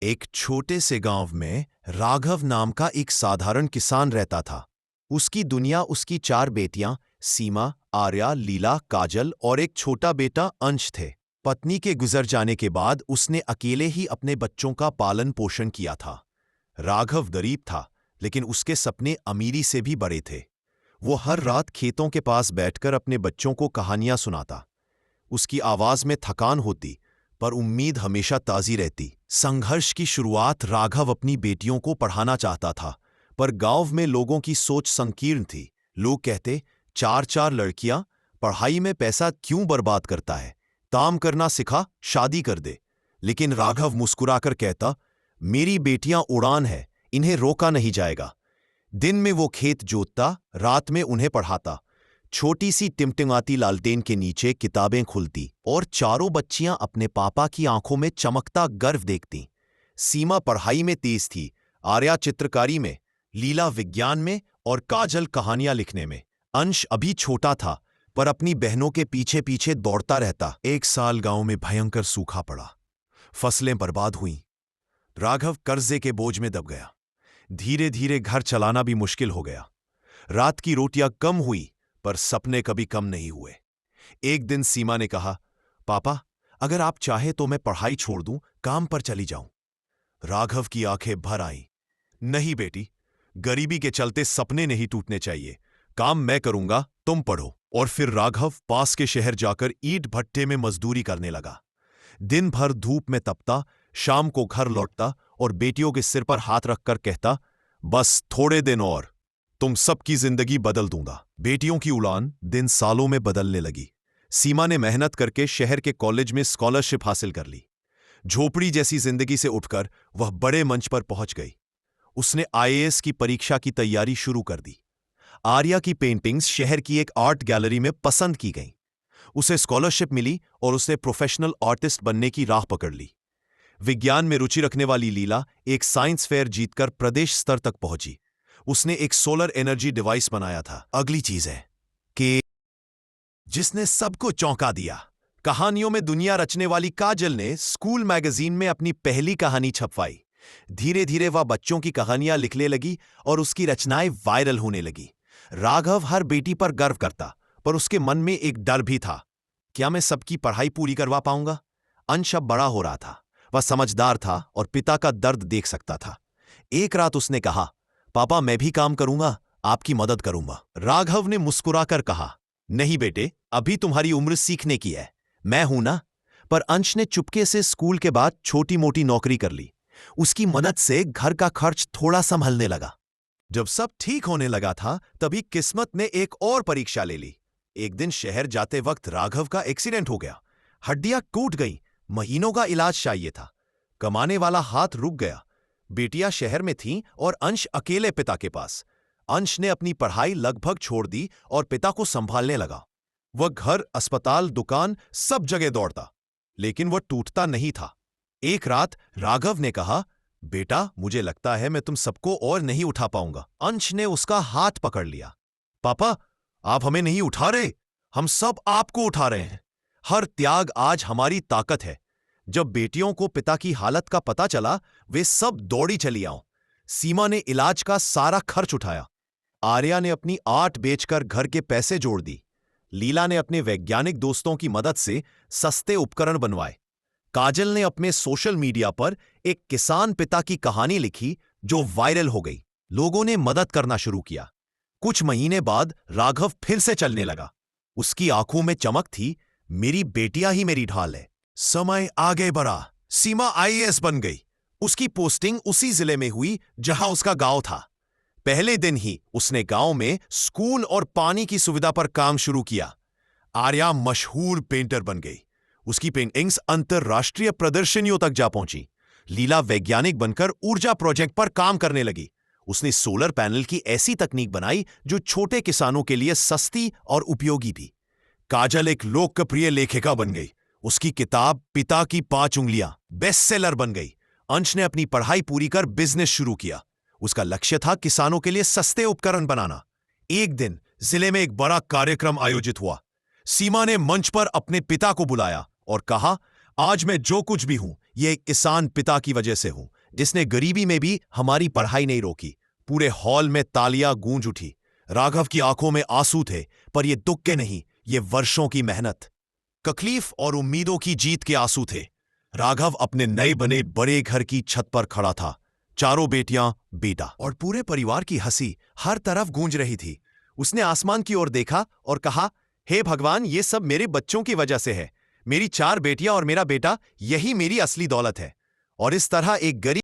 एक छोटे से गांव में राघव नाम का एक साधारण किसान रहता था। उसकी दुनिया उसकी चार बेटियां सीमा, आर्या, लीला, काजल और एक छोटा बेटा अंश थे। पत्नी के गुजर जाने के बाद उसने अकेले ही अपने बच्चों का पालन पोषण किया था। राघव गरीब था, लेकिन उसके सपने अमीरी से भी बड़े थे। वो हर रात खेतों के पास बैठकर अपने बच्चों को कहानियां सुनाता। उसकी आवाज में थकान होती, पर उम्मीद हमेशा ताजी रहती। संघर्ष की शुरुआत राघव अपनी बेटियों को पढ़ाना चाहता था, पर गांव में लोगों की सोच संकीर्ण थी। लोग कहते, चार चार लड़कियां, पढ़ाई में पैसा क्यों बर्बाद करता है, काम करना सिखा, शादी कर दे। लेकिन राघव मुस्कुराकर कहता, मेरी बेटियां उड़ान है, इन्हें रोका नहीं जाएगा। दिन में वो खेत जोतता, रात में उन्हें पढ़ाता। छोटी सी टिमटिमाती लालटेन के नीचे किताबें खुलती और चारों बच्चियां अपने पापा की आंखों में चमकता गर्व देखती। सीमा पढ़ाई में तेज थी, आर्या चित्रकारी में, लीला विज्ञान में और काजल कहानियां लिखने में। अंश अभी छोटा था, पर अपनी बहनों के पीछे पीछे दौड़ता रहता। एक साल गांव में भयंकर सूखा पड़ा, फसलें बर्बाद हुईं। राघव कर्जे के बोझ में दब गया। धीरे धीरे घर चलाना भी मुश्किल हो गया। रात की रोटियां कम हुई, पर सपने कभी कम नहीं हुए। एक दिन सीमा ने कहा, पापा, अगर आप चाहे तो मैं पढ़ाई छोड़ दूं, काम पर चली जाऊं। राघव की आंखें भर आईं। नहीं बेटी, गरीबी के चलते सपने नहीं टूटने चाहिए। काम मैं करूंगा, तुम पढ़ो। और फिर राघव पास के शहर जाकर ईंट भट्टे में मजदूरी करने लगा। दिन भर धूप में तपता, शाम को घर लौटता और बेटियों के सिर पर हाथ रखकर कहता, बस थोड़े दिन और, तुम सबकी जिंदगी बदल दूंगा। बेटियों की उड़ान दिन सालों में बदलने लगी। सीमा ने मेहनत करके शहर के कॉलेज में स्कॉलरशिप हासिल कर ली। झोपड़ी जैसी जिंदगी से उठकर वह बड़े मंच पर पहुंच गई। उसने आईएएस की परीक्षा की तैयारी शुरू कर दी। आर्या की पेंटिंग्स शहर की एक आर्ट गैलरी में पसंद की गईं। उसे स्कॉलरशिप मिली और उसने प्रोफेशनल आर्टिस्ट बनने की राह पकड़ ली। विज्ञान में रुचि रखने वाली लीला एक साइंस फेयर जीतकर प्रदेश स्तर तक पहुंची। उसने एक सोलर एनर्जी डिवाइस बनाया था। अगली चीज है कि जिसने सबको चौंका दिया, कहानियों में दुनिया रचने वाली काजल ने स्कूल मैगजीन में अपनी पहली कहानी छपवाई। धीरे धीरे वह बच्चों की कहानियां लिखने लगी और उसकी रचनाएं वायरल होने लगी। राघव हर बेटी पर गर्व करता, पर उसके मन में एक डर भी था, क्या मैं सबकी पढ़ाई पूरी करवा पाऊंगा? अंश अब बड़ा हो रहा था, वह समझदार था और पिता का दर्द देख सकता था। एक रात उसने कहा, पापा, मैं भी काम करूंगा, आपकी मदद करूंगा। राघव ने मुस्कुराकर कहा, नहीं बेटे, अभी तुम्हारी उम्र सीखने की है, मैं हूं ना। पर अंश ने चुपके से स्कूल के बाद छोटी मोटी नौकरी कर ली। उसकी मदद से घर का खर्च थोड़ा संभलने लगा। जब सब ठीक होने लगा था, तभी किस्मत ने एक और परीक्षा ले ली। एक दिन शहर जाते वक्त राघव का एक्सीडेंट हो गया। हड्डियां टूट गईं, महीनों का इलाज चाहिए था। कमाने वाला हाथ रुक गया। बेटियां शहर में थीं और अंश अकेले पिता के पास। अंश ने अपनी पढ़ाई लगभग छोड़ दी और पिता को संभालने लगा। वह घर, अस्पताल, दुकान, सब जगह दौड़ता, लेकिन वह टूटता नहीं था। एक रात राघव ने कहा, बेटा, मुझे लगता है मैं तुम सबको और नहीं उठा पाऊंगा। अंश ने उसका हाथ पकड़ लिया। पापा, आप हमें नहीं उठा रहे, हम सब आपको उठा रहे हैं। हर त्याग आज हमारी ताकत है। जब बेटियों को पिता की हालत का पता चला, वे सब दौड़ी चली आओ। सीमा ने इलाज का सारा खर्च उठाया। आर्या ने अपनी आर्ट बेचकर घर के पैसे जोड़ दी। लीला ने अपने वैज्ञानिक दोस्तों की मदद से सस्ते उपकरण बनवाए। काजल ने अपने सोशल मीडिया पर एक किसान पिता की कहानी लिखी जो वायरल हो गई। लोगों ने मदद करना शुरू किया। कुछ महीने बाद राघव फिर से चलने लगा। उसकी आंखों में चमक थी, मेरी बेटियां ही मेरी ढाल है। समय आगे बढ़ा। सीमा आईएएस बन गई। उसकी पोस्टिंग उसी जिले में हुई जहां उसका गांव था। पहले दिन ही उसने गांव में स्कूल और पानी की सुविधा पर काम शुरू किया। आर्या मशहूर पेंटर बन गई। उसकी पेंटिंग्स अंतरराष्ट्रीय प्रदर्शनियों तक जा पहुंची। लीला वैज्ञानिक बनकर ऊर्जा प्रोजेक्ट पर काम करने लगी। उसने सोलर पैनल की ऐसी तकनीक बनाई जो छोटे किसानों के लिए सस्ती और उपयोगी थी। काजल एक लोकप्रिय लेखिका बन गई। उसकी किताब पिता की 5 उंगलियां बेस्ट सेलर बन गई। अंश ने अपनी पढ़ाई पूरी कर बिजनेस शुरू किया। उसका लक्ष्य था किसानों के लिए सस्ते उपकरण बनाना। एक दिन जिले में एक बड़ा कार्यक्रम आयोजित हुआ। सीमा ने मंच पर अपने पिता को बुलाया और कहा, आज मैं जो कुछ भी हूं, ये एक किसान पिता की वजह से हूं, जिसने गरीबी में भी हमारी पढ़ाई नहीं रोकी। पूरे हॉल में तालियां गूंज उठी। राघव की आंखों में आंसू थे, पर ये दुख के नहीं, ये वर्षों की मेहनत, तकलीफ और उम्मीदों की जीत के आंसू थे। राघव अपने नए बने बड़े घर की छत पर खड़ा था। चारों बेटियां, बेटा और पूरे परिवार की हंसी हर तरफ गूंज रही थी। उसने आसमान की ओर देखा और कहा, हे भगवान, ये सब मेरे बच्चों की वजह से है। मेरी 4 बेटियां और मेरा बेटा, यही मेरी असली दौलत है। और इस तरह एक गरीब